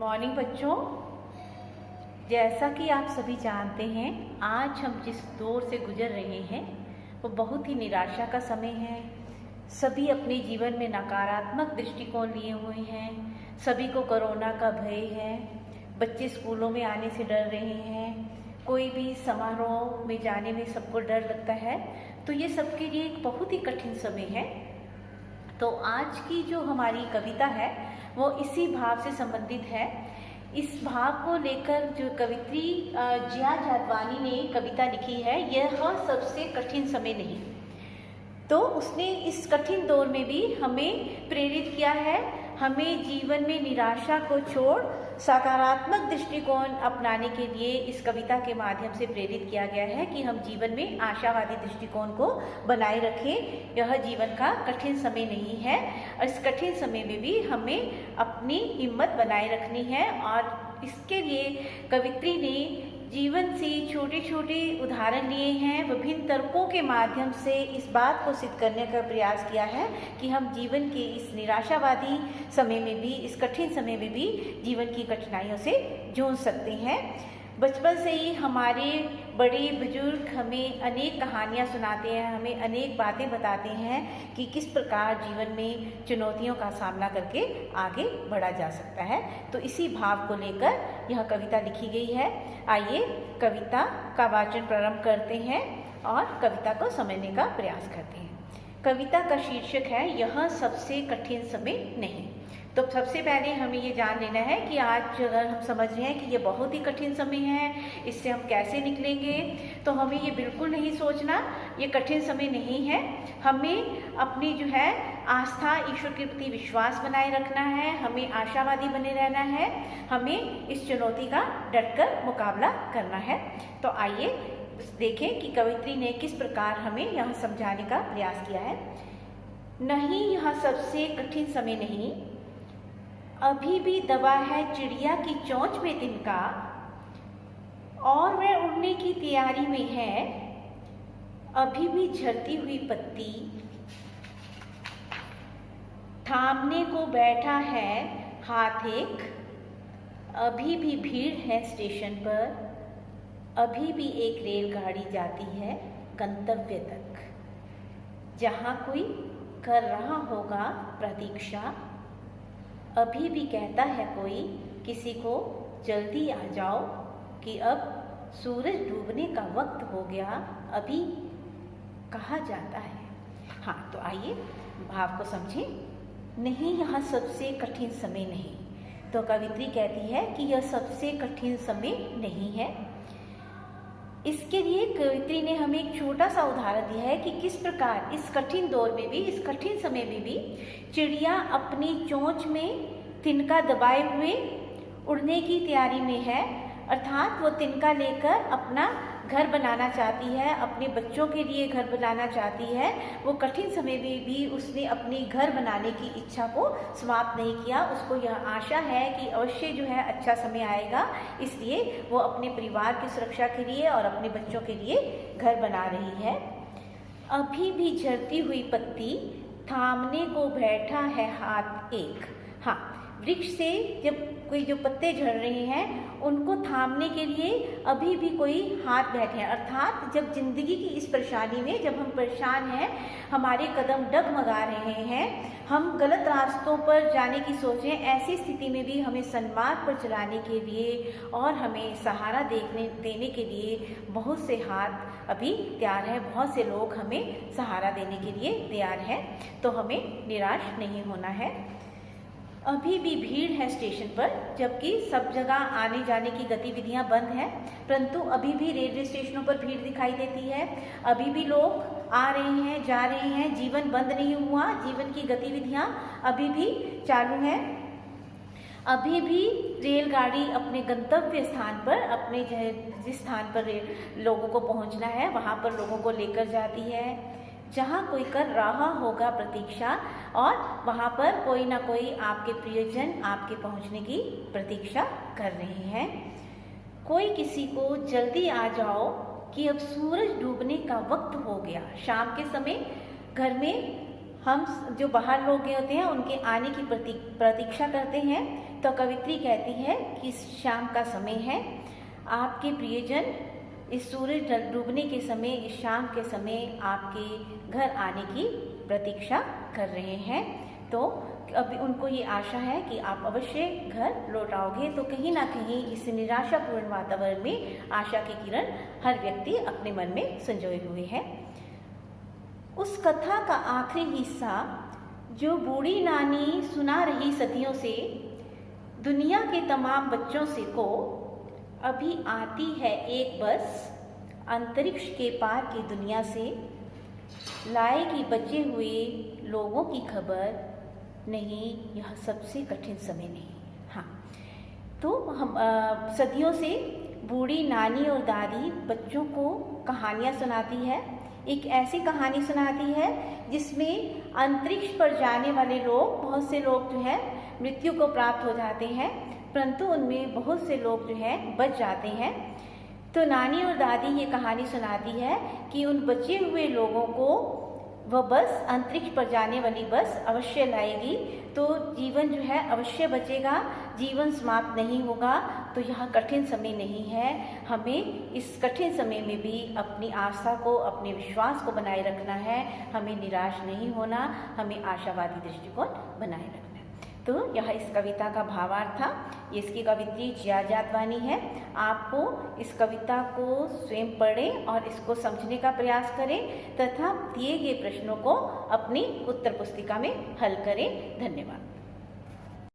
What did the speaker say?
Morning बच्चों, जैसा कि आप सभी जानते हैं, आज हम जिस दौर से गुजर रहे हैं वो बहुत ही निराशा का समय है। सभी अपने जीवन में नकारात्मक दृष्टिकोण लिए हुए हैं। सभी को कोरोना का भय है। बच्चे स्कूलों में आने से डर रहे हैं। कोई भी समारोह में जाने में सबको डर लगता है। तो ये सबके लिए एक बहुत ही कठिन समय है। तो आज की जो हमारी कविता है वो इसी भाव से संबंधित है। इस भाव को लेकर जो कवित्री जिया जादवानी ने कविता लिखी है, यह सबसे कठिन समय नहीं, तो उसने इस कठिन दौर में भी हमें प्रेरित किया है। हमें जीवन में निराशा को छोड़ सकारात्मक दृष्टिकोण अपनाने के लिए इस कविता के माध्यम से प्रेरित किया गया है कि हम जीवन में आशावादी दृष्टिकोण को बनाए रखें। यह जीवन का कठिन समय नहीं है और इस कठिन समय में भी हमें अपनी हिम्मत बनाए रखनी है। और इसके लिए कवित्री ने जीवन से छोटे छोटे उदाहरण लिए हैं। विभिन्न तर्कों के माध्यम से इस बात को सिद्ध करने का प्रयास किया है कि हम जीवन के इस निराशावादी समय में भी, इस कठिन समय में भी जीवन की कठिनाइयों से जूझ सकते हैं। बचपन से ही हमारे बड़े बुजुर्ग हमें अनेक कहानियाँ सुनाते हैं, हमें अनेक बातें बताते हैं कि किस प्रकार जीवन में चुनौतियों का सामना करके आगे बढ़ा जा सकता है। तो इसी भाव को लेकर यह कविता लिखी गई है। आइए कविता का वाचन प्रारंभ करते हैं और कविता को समझने का प्रयास करते हैं। कविता का शीर्षक है यह सबसे कठिन समय नहीं। तो सबसे पहले हमें ये जान लेना है कि आज अगर हम समझ रहे हैं कि ये बहुत ही कठिन समय है, इससे हम कैसे निकलेंगे, तो हमें ये बिल्कुल नहीं सोचना ये कठिन समय नहीं है। हमें अपनी जो है आस्था, ईश्वर के प्रति विश्वास बनाए रखना है। हमें आशावादी बने रहना है। हमें इस चुनौती का डटकर मुकाबला करना है। तो आइए देखें कि कवित्री ने किस प्रकार हमें यह समझाने का प्रयास किया है। नहीं, यह सबसे कठिन समय नहीं। अभी भी दबा है चिड़िया की चोंच में तिनका और वह उड़ने की तैयारी में है। अभी भी झड़ती हुई पत्ती थामने को बैठा है हाथ एक। अभी भी भीड़ है स्टेशन पर। अभी भी एक रेलगाड़ी जाती है गंतव्य तक, जहाँ कोई कर रहा होगा प्रतीक्षा। अभी भी कहता है कोई किसी को जल्दी आ जाओ कि अब सूरज डूबने का वक्त हो गया, अभी कहा जाता है। हाँ, तो आइए भाव को समझें। नहीं, यह सबसे कठिन समय नहीं। तो कवित्री कहती है कि यह सबसे कठिन समय नहीं है। इसके लिए कवित्री ने हमें एक छोटा सा उदाहरण दिया है कि किस प्रकार इस कठिन दौर में भी, इस कठिन समय में भी चिड़िया अपनी चोंच में तिनका दबाए हुए उड़ने की तैयारी में है। अर्थात वो तिनका लेकर अपना घर बनाना चाहती है, अपने बच्चों के लिए घर बनाना चाहती है। वो कठिन समय में भी उसने अपनी घर बनाने की इच्छा को समाप्त नहीं किया। उसको यह आशा है कि अवश्य जो है अच्छा समय आएगा, इसलिए वो अपने परिवार की सुरक्षा के लिए और अपने बच्चों के लिए घर बना रही है। अभी भी झड़ती हुई पत्ती थामने को बैठा है हाथ एक। हाँ, वृक्ष से जब कोई जो पत्ते झड़ रहे हैं उनको थामने के लिए अभी भी कोई हाथ बैठे हैं। अर्थात जब जिंदगी की इस परेशानी में, जब हम परेशान हैं, हमारे कदम डगमगा रहे हैं, हम गलत रास्तों पर जाने की सोच रहे हैं, ऐसी स्थिति में भी हमें सन्मार्ग पर चलाने के लिए और हमें सहारा देने के लिए बहुत से हाथ अभी तैयार है। बहुत से लोग हमें सहारा देने के लिए तैयार हैं। तो हमें निराश नहीं होना है। अभी भी भीड़ है स्टेशन पर, जबकि सब जगह आने जाने की गतिविधियां बंद हैं, परंतु अभी भी रेलवे स्टेशनों पर भीड़ दिखाई देती है। अभी भी लोग आ रहे हैं, जा रहे हैं। जीवन बंद नहीं हुआ, जीवन की गतिविधियां अभी भी चालू हैं। अभी भी रेलगाड़ी अपने गंतव्य स्थान पर, अपने जिस स्थान पर लोगों को पहुंचना है वहां पर लोगों को लेकर जाती है, जहाँ कोई कर रहा होगा प्रतीक्षा, और वहाँ पर कोई ना कोई आपके प्रियजन आपके पहुँचने की प्रतीक्षा कर रहे हैं। कोई किसी को जल्दी आ जाओ कि अब सूरज डूबने का वक्त हो गया। शाम के समय घर में हम जो बाहर लोग गए होते हैं उनके आने की प्रतीक्षा करते हैं तो कवित्री कहती है कि शाम का समय है, आपके प्रियजन इस सूरज डूबने के समय, इस शाम के समय आपके घर आने की प्रतीक्षा कर रहे हैं। तो अभी उनको ये आशा है कि आप अवश्य घर लौट आओगे। तो कहीं ना कहीं इस निराशापूर्ण वातावरण में आशा की किरण हर व्यक्ति अपने मन में संजोए हुए है। उस कथा का आखिरी हिस्सा जो बूढ़ी नानी सुना रही सदियों से दुनिया के तमाम बच्चों से को, अभी आती है एक बस अंतरिक्ष के पार की दुनिया से, लाएगी बचे हुए लोगों की खबर, नहीं यह सबसे कठिन समय नहीं। हाँ, तो हम सदियों से बूढ़ी नानी और दादी बच्चों को कहानियाँ सुनाती है। एक ऐसी कहानी सुनाती है जिसमें अंतरिक्ष पर जाने वाले लोग, बहुत से लोग जो है मृत्यु को प्राप्त हो जाते हैं, परंतु उनमें बहुत से लोग जो है बच जाते हैं। तो नानी और दादी ये कहानी सुनाती है कि उन बचे हुए लोगों को वह बस, अंतरिक्ष पर जाने वाली बस अवश्य लाएगी, तो जीवन जो है अवश्य बचेगा, जीवन समाप्त नहीं होगा। तो यह कठिन समय नहीं है, हमें इस कठिन समय में भी अपनी आस्था को, अपने विश्वास को बनाए रखना है, हमें निराश नहीं होना, हमें आशावादी दृष्टिकोण बनाए रखना है। तो यह इस कविता का भावार्थ था। ये इसकी कवित्री जिया जादवानी है। आपको इस कविता को स्वयं पढ़ें और इसको समझने का प्रयास करें तथा दिए गए प्रश्नों को अपनी उत्तर पुस्तिका में हल करें। धन्यवाद।